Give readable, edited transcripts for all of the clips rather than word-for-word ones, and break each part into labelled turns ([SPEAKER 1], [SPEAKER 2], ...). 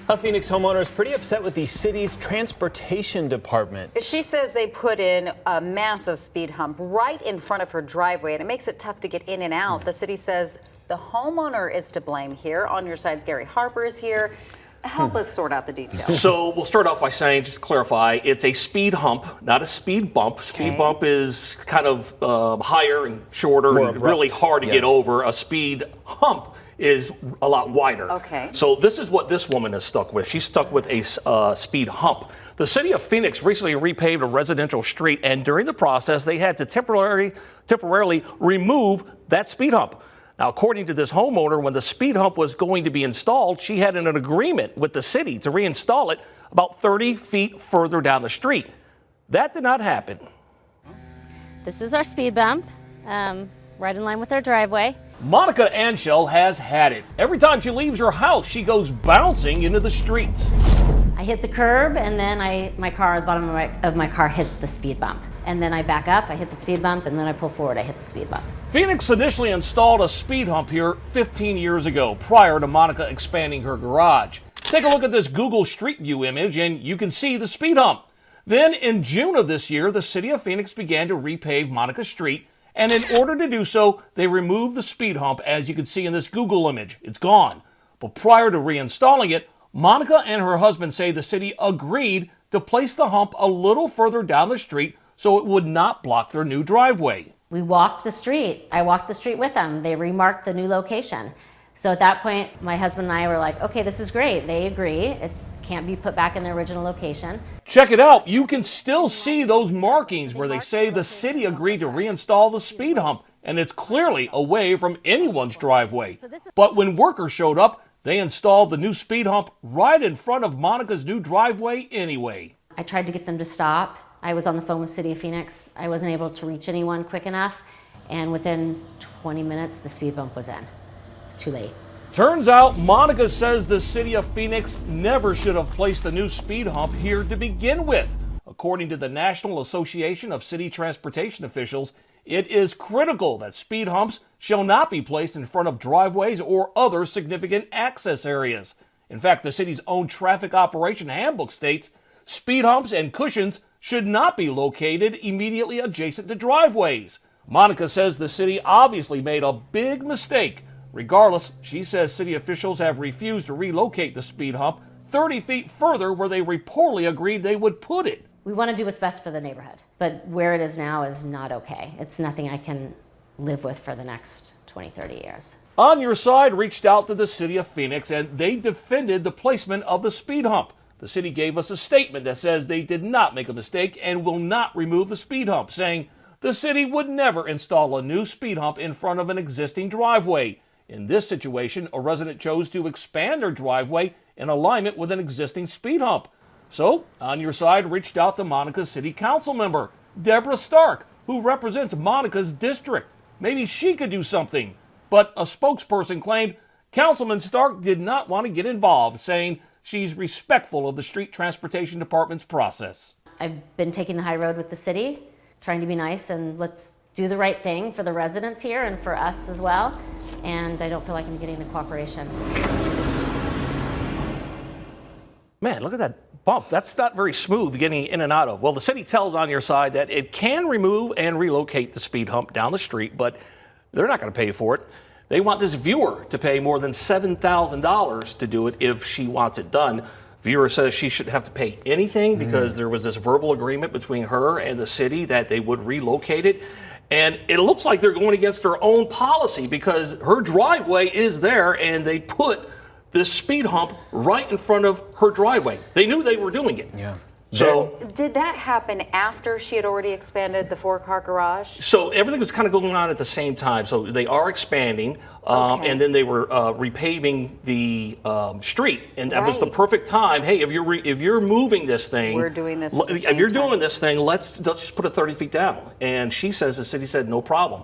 [SPEAKER 1] A Phoenix homeowner is pretty upset with the city's transportation department.
[SPEAKER 2] She says they put in a massive speed hump right in front of her driveway, and it makes it tough to get in and out. The city says the homeowner is to blame here. On your side's Gary Harper is here. Help us sort out the details.
[SPEAKER 3] So we'll start off by saying, just to clarify, it's a speed hump, not a speed bump. Speed bump is kind of higher and shorter and really hard to get over. A speed hump is a lot wider.
[SPEAKER 2] Okay.
[SPEAKER 3] So this is what this woman is stuck with. She's stuck with a speed hump. The city of Phoenix recently repaved a residential street, and during the process, they had to temporarily remove that speed hump. Now, according to this homeowner, when the speed hump was going to be installed, she had an agreement with the city to reinstall it about 30 feet further down the street. That did not happen.
[SPEAKER 4] This is our speed bump, right in line with our driveway.
[SPEAKER 5] Monica Anshell has had it. Every time she leaves her house, she goes bouncing into the streets.
[SPEAKER 4] I hit the curb, and then the bottom of my car hits the speed bump. And then I back up, I hit the speed bump, and then I pull forward, I hit the speed bump.
[SPEAKER 5] Phoenix initially installed a speed hump here 15 years ago, prior to Monica expanding her garage. Take a look at this Google Street View image, and you can see the speed hump. Then in June of this year, the city of Phoenix began to repave Monica Street, and in order to do so, they removed the speed hump, as you can see in this Google image. It's gone. But prior to reinstalling it, Monica and her husband say the city agreed to place the hump a little further down the street so it would not block their new driveway.
[SPEAKER 4] We walked the street. I walked the street with them. They remarked the new location. So at that point, my husband and I were like, okay, this is great. They agree. It can't be put back in the original location.
[SPEAKER 5] Check it out. You can still see those markings where they say the city agreed to reinstall the speed hump, and it's clearly away from anyone's driveway. But when workers showed up, they installed the new speed hump right in front of Monica's new driveway anyway.
[SPEAKER 4] I tried to get them to stop. I was on the phone with City of Phoenix. I wasn't able to reach anyone quick enough, and within 20 minutes, the speed bump was in. It's too late.
[SPEAKER 5] Turns out Monica says the city of Phoenix never should have placed the new speed hump here to begin with. According to the National Association of City Transportation Officials, it is critical that speed humps shall not be placed in front of driveways or other significant access areas. In fact, the city's own traffic operation handbook states speed humps and cushions should not be located immediately adjacent to driveways. Monica says the city obviously made a big mistake. Regardless, she says city officials have refused to relocate the speed hump 30 feet further where they reportedly agreed they would put it.
[SPEAKER 4] We want to do what's best for the neighborhood, but where it is now is not okay. It's nothing I can live with for the next 20, 30 years.
[SPEAKER 5] On Your Side reached out to the city of Phoenix, and they defended the placement of the speed hump. The city gave us a statement that says they did not make a mistake and will not remove the speed hump, saying the city would never install a new speed hump in front of an existing driveway. In this situation, a resident chose to expand their driveway in alignment with an existing speed hump. So, On Your Side reached out to Monica's city council member, Deborah Stark, who represents Monica's district. Maybe she could do something. But a spokesperson claimed Councilman Stark did not want to get involved, saying she's respectful of the street transportation department's process.
[SPEAKER 4] I've been taking the high road with the city, trying to be nice, and let's do the right thing for the residents here and for us as well. And I don't feel like I'm getting the cooperation.
[SPEAKER 3] Man, look at that bump. That's not very smooth getting in and out of. Well, the city tells On Your Side that it can remove and relocate the speed hump down the street, but they're not going to pay for it. They want this viewer to pay more than $7,000 to do it if she wants it done. Viewer says she shouldn't have to pay anything because there was this verbal agreement between her and the city that they would relocate it. And it looks like they're going against their own policy because her driveway is there and they put this speed hump right in front of her driveway. They knew they were doing it.
[SPEAKER 1] Yeah.
[SPEAKER 3] So
[SPEAKER 2] did that happen after she had already expanded the 4-car garage?
[SPEAKER 3] So everything was kind of going on at the same time. So they are expanding, and then they were repaving the street, and that was the perfect time. Hey, if you're moving this thing,
[SPEAKER 2] we're doing this.
[SPEAKER 3] If you're doing this thing, let's just put it 30 feet down. And she says the city said no problem.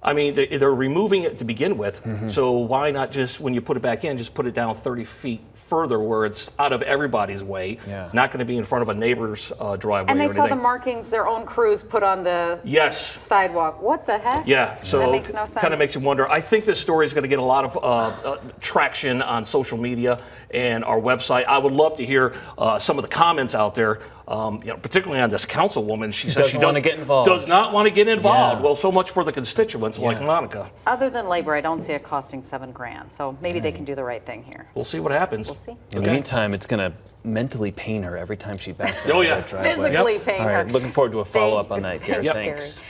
[SPEAKER 3] I mean, they're removing it to begin with, so why not just, when you put it back in, just put it down 30 feet further where it's out of everybody's way.
[SPEAKER 1] Yeah.
[SPEAKER 3] It's not going to be in front of a neighbor's driveway
[SPEAKER 2] And
[SPEAKER 3] or
[SPEAKER 2] they
[SPEAKER 3] anything.
[SPEAKER 2] saw the markings their own crews put on the
[SPEAKER 3] Yes.
[SPEAKER 2] sidewalk. What the heck?
[SPEAKER 3] Yeah, so
[SPEAKER 2] that makes no sense.
[SPEAKER 3] Kind of makes you wonder. I think this story is going to get a lot of traction on social media and our website. I would love to hear some of the comments out there, particularly on this councilwoman. She says she
[SPEAKER 1] want to get involved.
[SPEAKER 3] does not want to get involved.
[SPEAKER 1] Yeah.
[SPEAKER 3] Well, so much for the constituents like Monica.
[SPEAKER 2] Other than labor, I don't see it costing $7,000. So maybe they can do the right thing here.
[SPEAKER 3] We'll see what happens.
[SPEAKER 2] We'll see.
[SPEAKER 1] In the meantime, it's going to mentally pain her every time she backs out
[SPEAKER 3] Oh,
[SPEAKER 1] of
[SPEAKER 3] yeah.
[SPEAKER 1] that driveway.
[SPEAKER 2] Physically paying
[SPEAKER 1] All
[SPEAKER 2] her.
[SPEAKER 1] right, looking forward to a follow-up on that, Garrett.
[SPEAKER 2] Thanks,
[SPEAKER 1] Thanks.
[SPEAKER 2] Gary.